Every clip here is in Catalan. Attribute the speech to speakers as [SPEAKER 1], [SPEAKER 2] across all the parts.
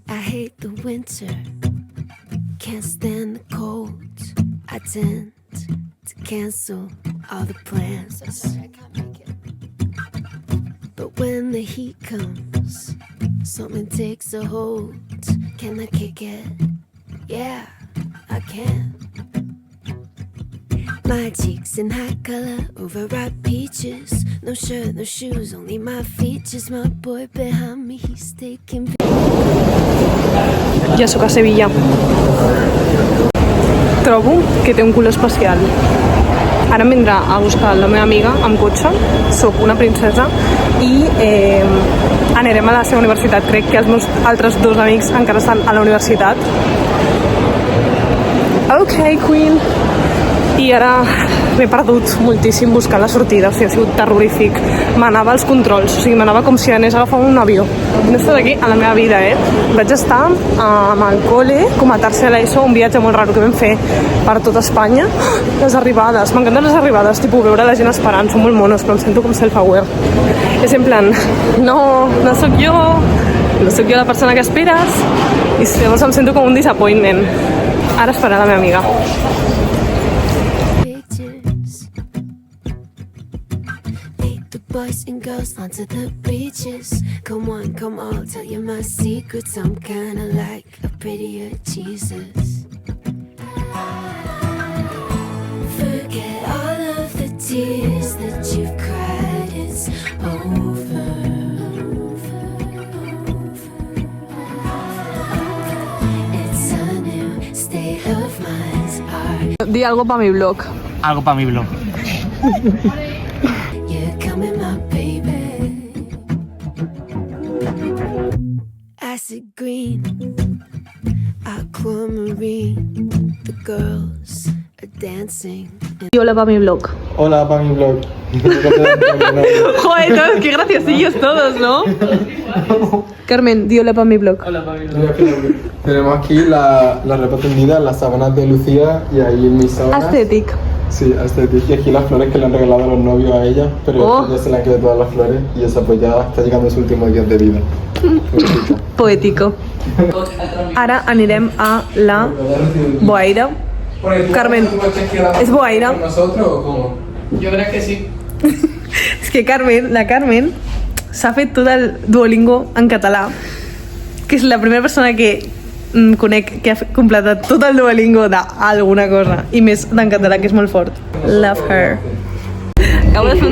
[SPEAKER 1] I hate the winter, can't stand the cold. I tend to cancel all the plans. I'm sorry, I can't make it. But when the heat comes, something takes a hold. Can I kick it? Yeah, I can. My cheeks in high color, overripe peaches. No shirt, no shoes, only my features. My boy behind me, he's taking pictures.
[SPEAKER 2] Ja sóc a Sevilla. Trobo que té un color especial. Ara em vindrà a buscar la meva amiga amb cotxe. Soc una princesa i anirem a la seva universitat. Crec que els meus altres dos amics encara estan a la universitat. Ok, Queen. I ara m'he perdut moltíssim buscant la sortida, o sigui, ha sigut terrorífic. M'anava als controls, o sigui, m'anava com si anés a agafar un avió. No he estat aquí a la meva vida, Vaig estar amb el col·le, com a tercer a l'ESO, un viatge molt raro que vam fer per tot Espanya. Les arribades, m'encanten les arribades, tipus veure la gent esperant, són molt monos, però em sento com self-aware. És en plan, no sóc jo la persona que esperes, i llavors em sento com un disappointment. Ara esperar la meva amiga.
[SPEAKER 1] Boys and girls onto the beaches. Come on, come on, tell you my secrets. I'm kinda like a prettier Jesus. Forget all of the tears that you've cried. It's over. It's a new state of mind.
[SPEAKER 2] Di algo para mi blog.
[SPEAKER 3] Algo para mi blog.
[SPEAKER 1] My baby, acid green, aquamarine. The girls are dancing.
[SPEAKER 2] Y hola para mi blog.
[SPEAKER 4] Hola para mi blog.
[SPEAKER 2] Joder, todos, qué graciosillos todos, ¿no? Carmen, di hola para mi blog.
[SPEAKER 3] Hola para mi blog.
[SPEAKER 4] Tenemos aquí la ropa tendida, las sábanas de Lucía y ahí en mis sábanas.
[SPEAKER 2] Aesthetic.
[SPEAKER 4] Sí, Aesthetic. Y aquí las flores que le han regalado a los novios a ella, pero ya se le han quedado todas las flores y esa pues ya está llegando a sus últimos días de vida.
[SPEAKER 2] Poético. Ara anirem a la Boaira. Carmen, ¿es Boaira?
[SPEAKER 3] ¿Nosotros o cómo? Yo creo que sí.
[SPEAKER 2] És que la Carmen s'ha fet tot el Duolingo en català, que és la primera persona que conec que ha completat tot el Duolingo d'alguna cosa, i més en català, que és molt fort. Love her. Acabo de fer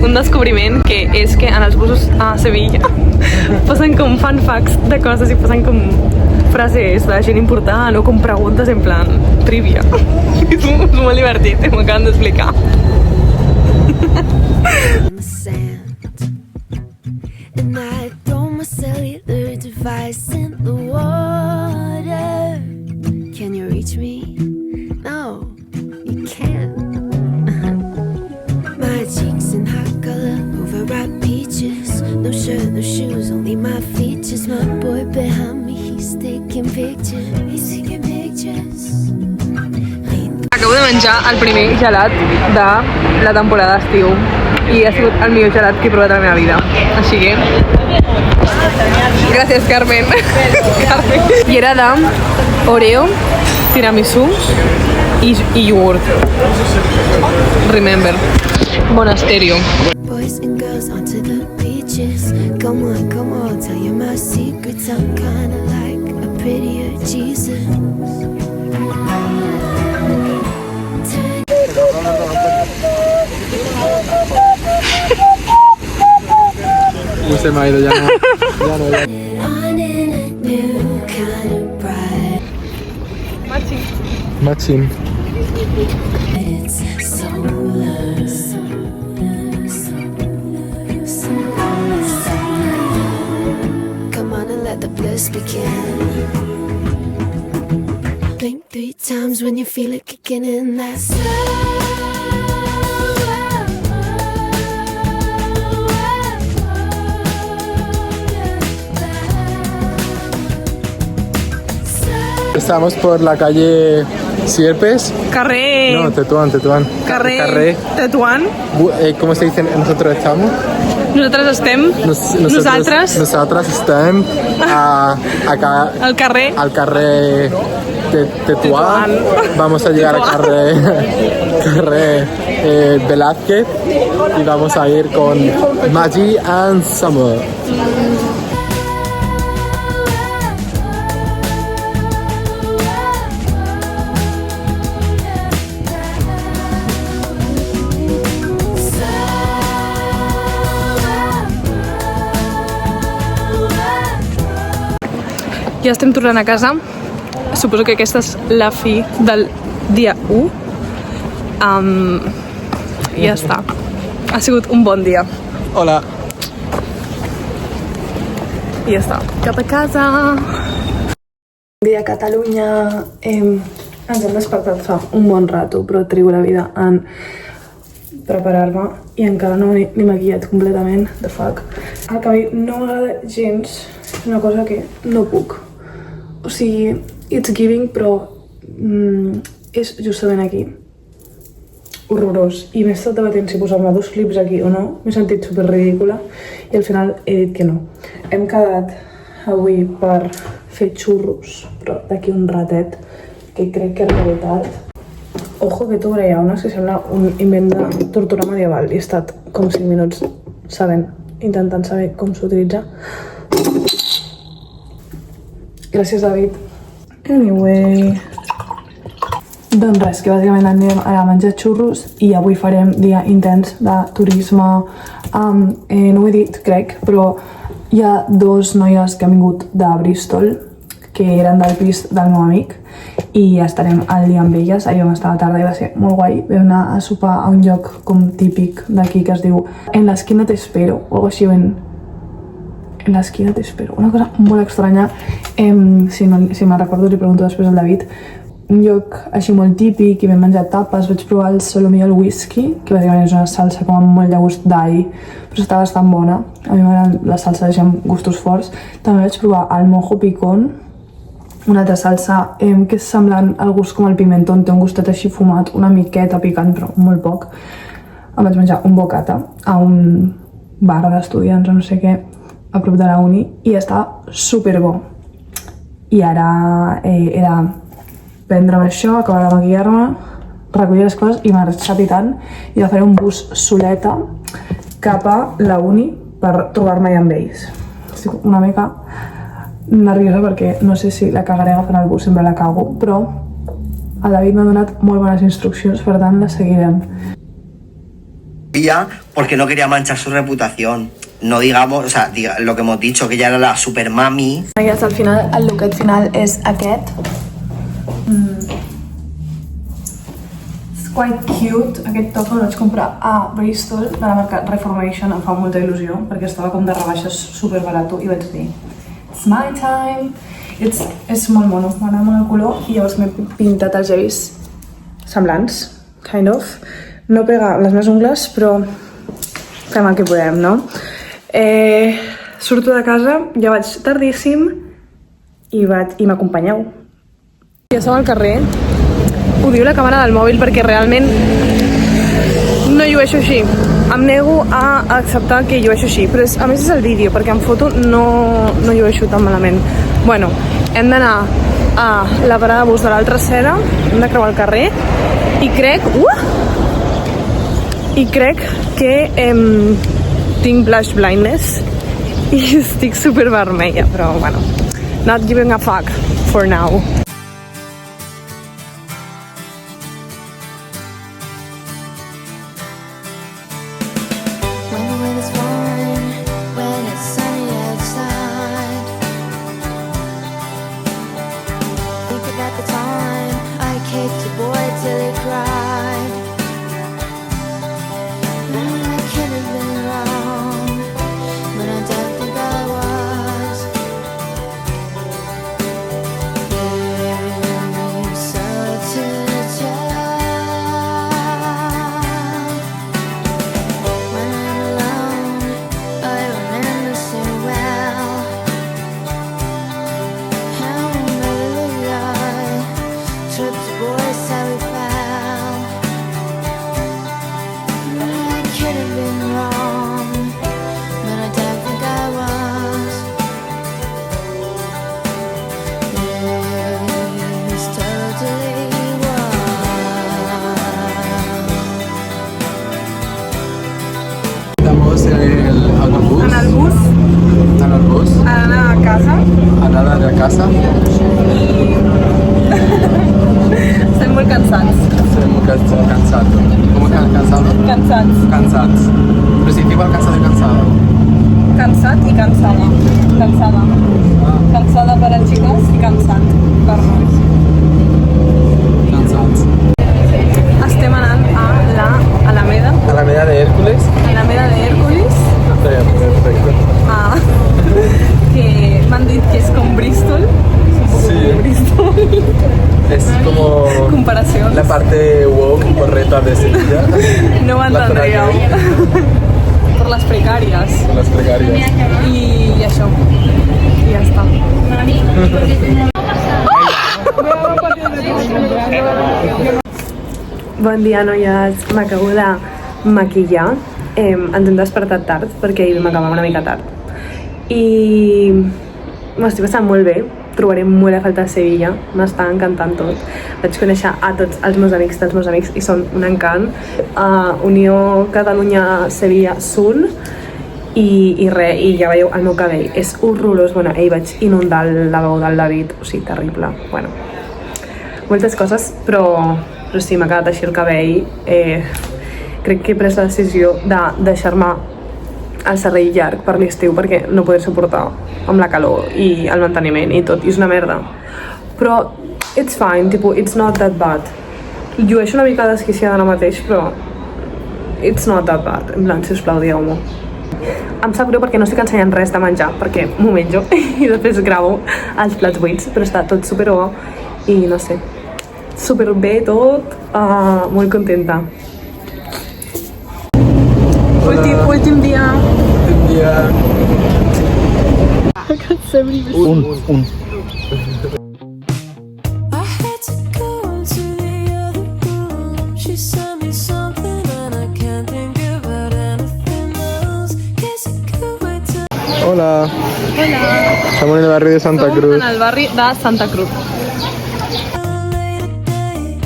[SPEAKER 2] un descobriment, que és que en els busos a Sevilla posen com fun facts de coses i posen com frases de gent important o com preguntes en plan trivia. És molt divertit, m'ho acaben d'explicar.
[SPEAKER 1] And I throw my cellular device in the water. Can you reach me? No, you can't. My cheeks in hot color, overripe peaches. No shirt, no shoes, only my features. My boy behind me, he's taking pictures. He's taking pictures.
[SPEAKER 2] Acabo de menjar el primer gelat de la temporada d'estiu i ha sigut el millor gelat que he provat a la meva vida. Així que... Gràcies, Carmen. I era d'Oreo, tiramisú i iogurt. Remember. Monasterio.
[SPEAKER 1] Boys and girls onto the beaches. Come on, tell you my secrets. I'm kinda like a prettier Jesus.
[SPEAKER 4] Se me ha ido, ya no. Matching.
[SPEAKER 1] Come on and let the bliss begin. Blink 3 times when you feel it kicking in. That's
[SPEAKER 4] Estamos por la calle Sierpes.
[SPEAKER 2] Carrer.
[SPEAKER 4] No, Tetuán.
[SPEAKER 2] Carrer. Tetuán.
[SPEAKER 4] ¿Cómo se dice? Nosotros estamos.
[SPEAKER 2] Nosaltres estem...
[SPEAKER 4] Nosaltres estem
[SPEAKER 2] al carrer...
[SPEAKER 4] al carrer Tetuán. Vamos a llegar al carrer Velázquez y vamos a ir con Maggie and Summer.
[SPEAKER 2] Ja estem tornant a casa. Suposo que aquesta és la fi del dia 1. Ja està. Ha sigut un bon dia.
[SPEAKER 4] Hola.
[SPEAKER 2] I ja està. Cap a casa. Bon dia a Catalunya. Ens hem despertat fa un bon rato, però trigo la vida en preparar-me i encara no m'he ni maquillat completament. The fuck. El cabell no m'agrada gens. És una cosa que no puc. O sigui, it's giving, però és justament aquí. Horrorós. I m'he estat debatent si posar-me 2 clips aquí o no. M'he sentit super ridícula i al final he dit que no. Hem quedat avui per fer xurros, però d'aquí un ratet, que crec que és realitat. Ojo que t'obre hi ha unes que sembla un invent de tortura medieval i he estat com 5 minuts intentant saber com s'utilitza. Gràcies, David. Anyway... Doncs res, que bàsicament anem a menjar xurros i avui farem dia intens de turisme. No ho he dit, crec, però hi ha 2 noies que han vingut de Bristol, que eren del pis del meu amic, i estarem al dia amb elles. Ahir vam estar a la tarda i va ser molt guai. Vam anar a sopar a un lloc com típic d'aquí que es diu En la esquina te espero, o algo així, En la esquina te espero. Una cosa molt estranya. Si me'n recordo li pregunto després al David. Un lloc així molt típic i vam menjar tapes. Vaig provar el solomí al whisky, que bàsicament és una salsa com amb molt de gust d'all, però està bastant bona. A mi m'agraden les salses amb gustos forts. També vaig provar el mojo picón, una altra salsa que és semblant al gust com el pimentón, té un gustet així fumat, una miqueta picant, però molt poc. Em vaig menjar un bocata a un bar d'estudiants o no sé què, a prop de la uni, i està superbo. I ara he de prendre això, acabar de maquillar-me, recollir les coses i marxar pitant i de fer un bus soleta cap a la uni per trobar-me amb ells. Estic una mica nerviosa perquè no sé si la cagaré agafant el bus, sempre la cago, però el David m'ha donat molt bones instruccions, per tant la seguirem.
[SPEAKER 5] Porque no quería manchar su reputación. No digamos, o sea, lo que hemos dicho, que ella era la super mami.
[SPEAKER 2] Al final, el looket final és aquest. És quite cute. Aquest top el vaig comprar a Bristol, de la marca Reformation. Em fa molta il·lusió, perquè estava com de rebaixes super barato i vaig dir it's my time. És molt mono, m'agrada molt el color i llavors m'he pintat els llavis semblants, kind of. No pega les meves ungles, però fem el que podem, no? Surto de casa, ja vaig tardíssim i m'acompanyeu. Ja som al carrer. Odio la càmera del mòbil perquè realment no llueixo així. Em nego a acceptar que llueixo així, però a més és el vídeo, perquè en foto no llueixo tan malament. Bueno, hem d'anar a la parada de bus de l'altra Seda, hem de creuar el carrer i crec que tinc blush blindness i estic super vermella, però bueno, not giving a fuck for now.
[SPEAKER 4] casa.
[SPEAKER 2] Estem molt cansats.
[SPEAKER 4] Estem molt cansados. ¿Cómo es cansado?
[SPEAKER 2] Cansats.
[SPEAKER 4] Cansados. Pero sí, igual cansado y cansado.
[SPEAKER 2] Cansat i cansada. Cansada. Cansada per a xiques i cansat per nois.
[SPEAKER 4] Cansados.
[SPEAKER 2] Estem anant a la Alameda.
[SPEAKER 4] Alameda de Hércules.
[SPEAKER 2] Alameda de Hércules.
[SPEAKER 4] Perfecto.
[SPEAKER 2] Ah, que m'han dit que és com Bristol.
[SPEAKER 4] Sí.
[SPEAKER 2] Bristol.
[SPEAKER 4] Es como
[SPEAKER 2] Comparacions.
[SPEAKER 4] la parte woke correcta de Sevilla.
[SPEAKER 2] No ho
[SPEAKER 4] La zona
[SPEAKER 2] entendríeu.
[SPEAKER 4] gay.
[SPEAKER 2] Per les precàries.
[SPEAKER 4] Con las precarias.
[SPEAKER 2] I això. I ja està. Bon dia, noies. M'acabo de maquillar. Ens hem despertat tard perquè ahir vam acabar una mica tard. I m'estic passant molt bé. Trobaré molt a falta de Sevilla. M'està encantant tot. Vaig conèixer a tots els meus amics dels meus amics i són un encant. Unió Catalunya-Sevilla Sun. I res, i ja veieu el meu cabell és horrorós, bueno, ahir vaig inundar el lavabo del David, o sigui, terrible, bueno, moltes coses, però sí, m'ha quedat així el cabell. Crec que he pres la decisió de deixar-me el serrell llarg per l'estiu perquè no podré suportar amb la calor i el manteniment i tot, i és una merda, però it's fine, tipo, it's not that bad. Llueixo una mica desquiciada ara mateix, però it's not that bad, en plan, sisplau, digueu-m'ho. Em sap greu perquè no estic ensenyant res de menjar, perquè m'ho menjo i després gravo els plats buits, però està tot superbo i no sé, superbé tot, molt contenta. Últim dia.
[SPEAKER 4] Un día. Un.
[SPEAKER 6] I had to go to the other room. She sent me something and I can't think about anything else. Guess it could wait till
[SPEAKER 4] Hola.
[SPEAKER 2] Hola.
[SPEAKER 4] Estamos en el barrio de Santa Cruz.
[SPEAKER 2] En el barri de Santa Cruz.
[SPEAKER 6] a later day.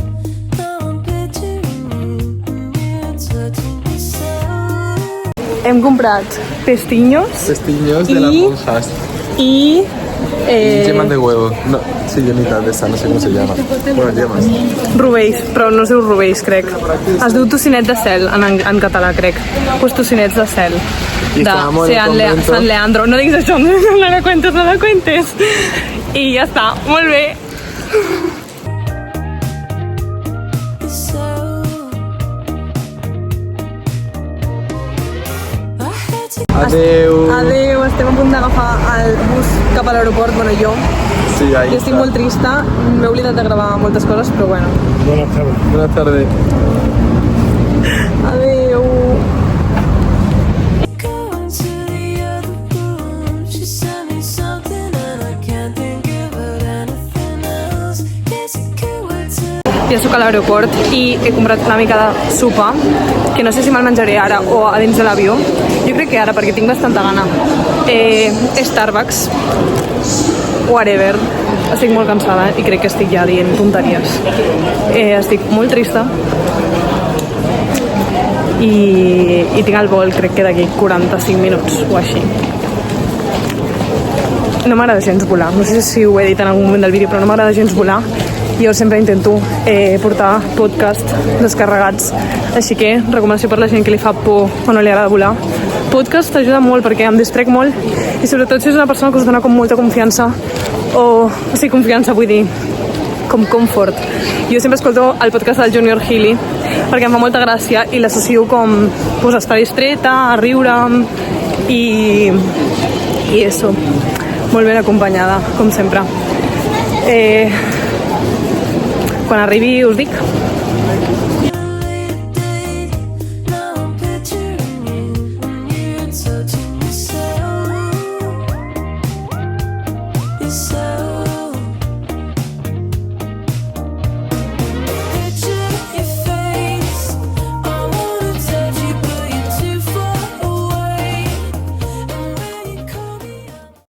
[SPEAKER 6] Now I'm picturing you and you're touching me so.
[SPEAKER 2] Hem comprat pestiños
[SPEAKER 4] Pestiños de las monjas.
[SPEAKER 2] i...
[SPEAKER 4] Y yemas de huevo. No, sí, yemitas de esa, no sé cómo se llama. Bueno, yemas.
[SPEAKER 2] Rovells, però no es diu rovells, crec. Es diu tocinet de cel, en català, crec. Pues tocinets de cel.
[SPEAKER 4] I estábamos en el convento.
[SPEAKER 2] San Leandro. No diguis això, no la cuentes, no la cuentes. I ja està, molt bé.
[SPEAKER 6] So I had to
[SPEAKER 4] Adeu.
[SPEAKER 2] Adéu, estem a punt d'agafar el bus cap a l'aeroport, bueno, jo.
[SPEAKER 4] Sí, ahí
[SPEAKER 2] Jo estic
[SPEAKER 4] está.
[SPEAKER 2] molt trista, m'he oblidat de gravar moltes coses, però bueno.
[SPEAKER 4] Buenas tardes.
[SPEAKER 2] Adéu.
[SPEAKER 6] go into the other room. She sent me something and I can't think about anything else. Guess it could wait till
[SPEAKER 2] Ja soc a l'aeroport i he comprat una mica de sopa, que no sé si me'l menjaré ara o a dins de l'avió. Jo crec que ara, perquè tinc bastanta gana. Starbucks, whatever. Estic molt cansada i crec que estic ja dient tonteries. Estic molt trista i tinc el vol, crec que d'aquí 45 minuts o així. No m'agrada gens volar, no sé si ho he dit en algun moment del vídeo, però no m'agrada gens volar. Jo sempre intento portar podcast descarregats, així que recomanació per la gent que li fa por o no li agrada volar. Podcast t'ajuda molt perquè em distrec molt i sobretot si és una persona que us dona com molta confiança o sigui, confiança vull dir com confort. Jo sempre escolto el podcast del Junior Healy perquè em fa molta gràcia i l'associo com pues, estar distreta, a riure i eso, molt ben acompanyada, com sempre. Quan arribi us dic.
[SPEAKER 6] now I'm picturing you and you're touching me so. You're so